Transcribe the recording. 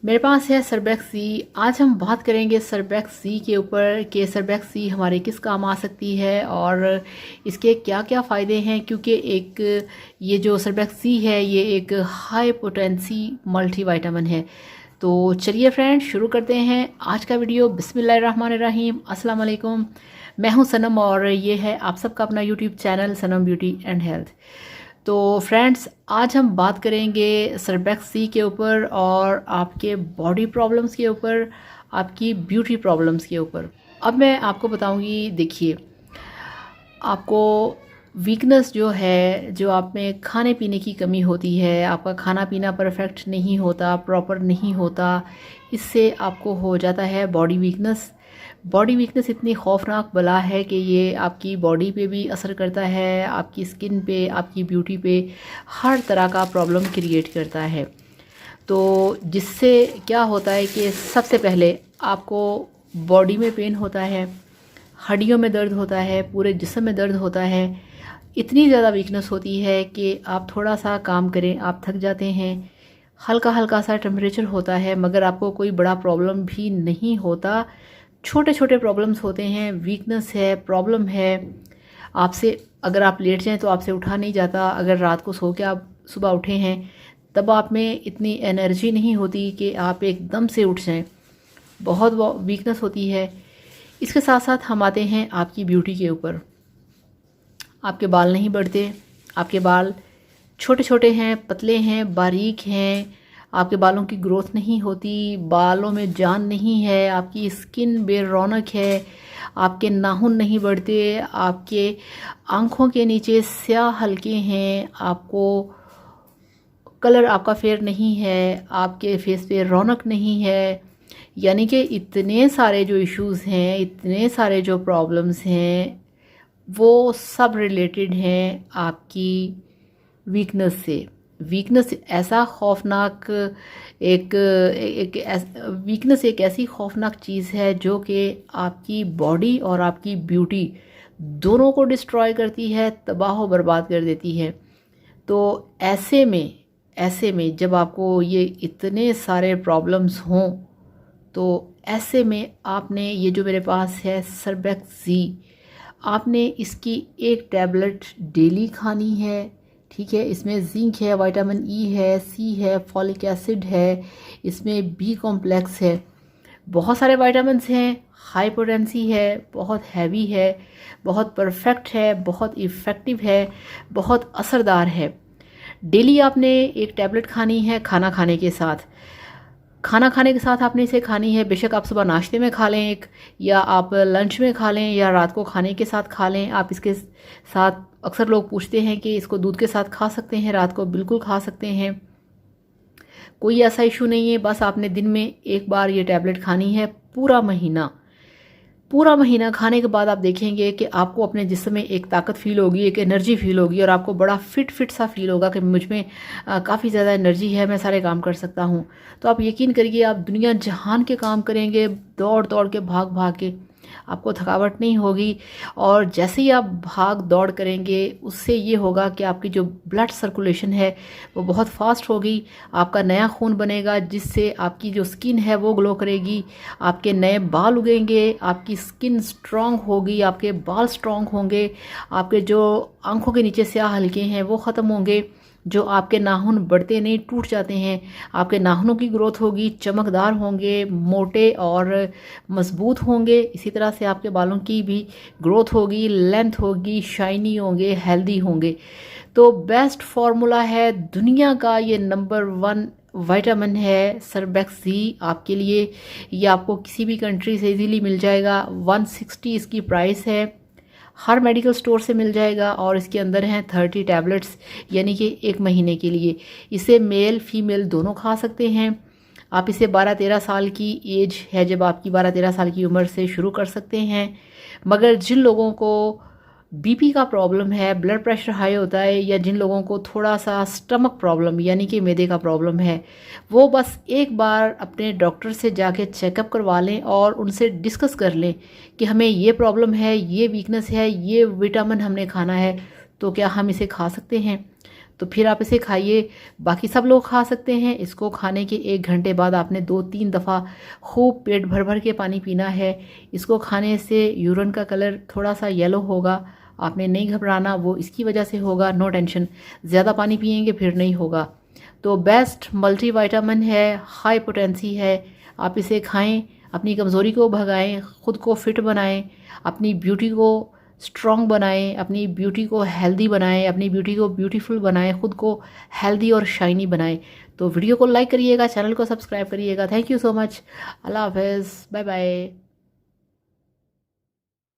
मेरे पास है सरबैक्स सी। आज हम बात करेंगे सरबैक्स सी के ऊपर कि सरबैक्स सी हमारे किस काम आ सकती है और इसके क्या क्या फ़ायदे हैं, क्योंकि एक ये जो सरबैक्स सी है ये एक हाई पोटेंसी मल्टीविटामिन है। तो चलिए फ्रेंड्स शुरू करते हैं आज का वीडियो। बिस्मिल्लाहिर्रहमानिर्रहीम, अस्सलाम वालेकुम। मैं हूं सनम और ये है आप सबका अपना YouTube channel Sanam beauty and health. तो फ्रेंड्स आज हम बात करेंगे सरबैक्स सी के ऊपर और आपके बॉडी प्रॉब्लम्स के ऊपर, आपकी ब्यूटी प्रॉब्लम्स के ऊपर। अब मैं आपको बताऊंगी, देखिए आपको वीकनेस जो है, जो आप में खाने पीने की कमी होती है, आपका खाना पीना परफेक्ट नहीं होता, प्रॉपर नहीं होता, इससे आपको हो जाता है बॉडी वीकनेस। बॉडी वीकनेस इतनी खौफनाक बला है कि ये आपकी बॉडी पे भी असर करता है, आपकी स्किन पे, आपकी ब्यूटी पे, हर तरह का प्रॉब्लम क्रिएट करता है। तो जिससे क्या होता है कि सबसे पहले आपको बॉडी में पेन होता है, हड्डियों में दर्द होता है, पूरे जिस्म में दर्द होता है। इतनी ज़्यादा वीकनेस होती है कि आप थोड़ा सा काम करें आप थक जाते हैं। हल्का हल्का सा टेम्परेचर होता है मगर आपको कोई बड़ा प्रॉब्लम भी नहीं होता, छोटे छोटे प्रॉब्लम्स होते हैं। वीकनेस है, प्रॉब्लम है, आपसे अगर आप लेट जाएं तो आपसे उठा नहीं जाता। अगर रात को सो के आप सुबह उठे हैं तब आप में इतनी एनर्जी नहीं होती कि आप एकदम से उठ जाएं, बहुत वीकनेस होती है। इसके साथ साथ हम आते हैं आपकी ब्यूटी के ऊपर। आपके बाल नहीं बढ़ते, आपके बाल छोटे छोटे हैं, पतले हैं, बारीक हैं, आपके बालों की ग्रोथ नहीं होती, बालों में जान नहीं है, आपकी स्किन बेरौनक है, आपके नाखून नहीं बढ़ते, आपके आँखों के नीचे स्याह हल्के हैं, आपको कलर आपका फेयर नहीं है, आपके फेस पे रौनक नहीं है। यानी कि इतने सारे जो इश्यूज़ हैं, इतने सारे जो प्रॉब्लम्स हैं, वो सब रिलेटेड हैं आपकी वीकनेस से। वीकनेस ऐसा खौफनाक वीकनेस एक ऐसी खौफनाक चीज़ है जो कि आपकी बॉडी और आपकी ब्यूटी दोनों को डिस्ट्रॉय करती है, तबाह बर्बाद कर देती है। तो ऐसे में जब आपको ये इतने सारे प्रॉब्लम्स हों तो ऐसे में आपने ये जो मेरे पास है सरबैक्स सी, आपने इसकी एक टैबलेट डेली खानी है। ठीक है, इसमें जिंक है, विटामिन ई है, सी है, फॉलिक एसिड है, इसमें बी कॉम्प्लेक्स है, बहुत सारे विटामिन्स हैं, हाई पोटेंसी है, बहुत हैवी है, बहुत परफेक्ट है, बहुत इफ़ेक्टिव है, बहुत असरदार है। डेली आपने एक टैबलेट खानी है खाना खाने के साथ। खाना खाने के साथ आपने इसे खानी है, बेशक आप सुबह नाश्ते में खा लें एक, या आप लंच में खा लें, या रात को खाने के साथ खा लें। आप इसके साथ, अक्सर लोग पूछते हैं कि इसको दूध के साथ खा सकते हैं, रात को बिल्कुल खा सकते हैं, कोई ऐसा इशू नहीं है। बस आपने दिन में एक बार ये टैबलेट खानी है। पूरा महीना खाने के बाद आप देखेंगे कि आपको अपने जिस्म में एक ताकत फील होगी, एक एनर्जी फील होगी और आपको बड़ा फिट सा फील होगा कि मुझ में काफ़ी ज़्यादा एनर्जी है, मैं सारे काम कर सकता हूँ। तो आप यकीन करिए, आप दुनिया जहान के काम करेंगे, दौड़ दौड़ के, भाग भाग के, आपको थकावट नहीं होगी। और जैसे ही आप भाग दौड़ करेंगे उससे ये होगा कि आपकी जो ब्लड सर्कुलेशन है वो बहुत फास्ट होगी, आपका नया खून बनेगा जिससे आपकी जो स्किन है वो ग्लो करेगी, आपके नए बाल उगेंगे, आपकी स्किन स्ट्रॉन्ग होगी, आपके बाल स्ट्रॉन्ग होंगे, आपके जो आंखों के नीचे स्याह हल्के हैं वो ख़त्म होंगे, जो आपके नाखून बढ़ते नहीं टूट जाते हैं, आपके नाखूनों की ग्रोथ होगी, चमकदार होंगे, मोटे और मजबूत होंगे। इसी तरह से आपके बालों की भी ग्रोथ होगी, लेंथ होगी, शाइनी होंगे, हेल्दी होंगे। तो बेस्ट फार्मूला है, दुनिया का ये नंबर 1 विटामिन है सरबैक्स सी आपके लिए। ये आपको किसी भी कंट्री से इजीली मिल जाएगा। 160 इसकी प्राइस है, हर मेडिकल स्टोर से मिल जाएगा और इसके अंदर हैं 30 टैबलेट्स, यानी कि 1 महीने के लिए। इसे मेल फीमेल दोनों खा सकते हैं। आप इसे 12-13 साल की एज है, जब आपकी 12-13 साल की उम्र से शुरू कर सकते हैं। मगर जिन लोगों को बीपी का प्रॉब्लम है, ब्लड प्रेशर हाई होता है, या जिन लोगों को थोड़ा सा स्टमक प्रॉब्लम यानी कि मैदे का प्रॉब्लम है, वो बस एक बार अपने डॉक्टर से जाके चेकअप करवा लें और उनसे डिस्कस कर लें कि हमें ये प्रॉब्लम है, ये वीकनेस है, ये विटामिन हमने खाना है, तो क्या हम इसे खा सकते हैं। तो फिर आप इसे खाइए। बाकी सब लोग खा सकते हैं। इसको खाने के 1 घंटे बाद आपने 2-3 दफ़ा खूब पेट भर भर के पानी पीना है। इसको खाने से यूरिन का कलर थोड़ा सा येलो होगा, आपने नहीं घबराना, वो इसकी वजह से होगा, नो टेंशन। ज़्यादा पानी पिएंगे फिर नहीं होगा। तो बेस्ट मल्टीविटामिन है, हाई पोटेंसी है, आप इसे खाएं, अपनी कमज़ोरी को भगाएं, ख़ुद को फिट बनाएं, अपनी ब्यूटी को स्ट्रॉन्ग बनाएं, अपनी ब्यूटी को हेल्दी बनाएं, अपनी ब्यूटी को ब्यूटीफुल बनाएं, ख़ुद को हेल्दी और शाइनी बनाएं। तो वीडियो को लाइक करिएगा, चैनल को सब्सक्राइब करिएगा। Thank you so much. अल्लाह हाफ़िज़, बाय बाय।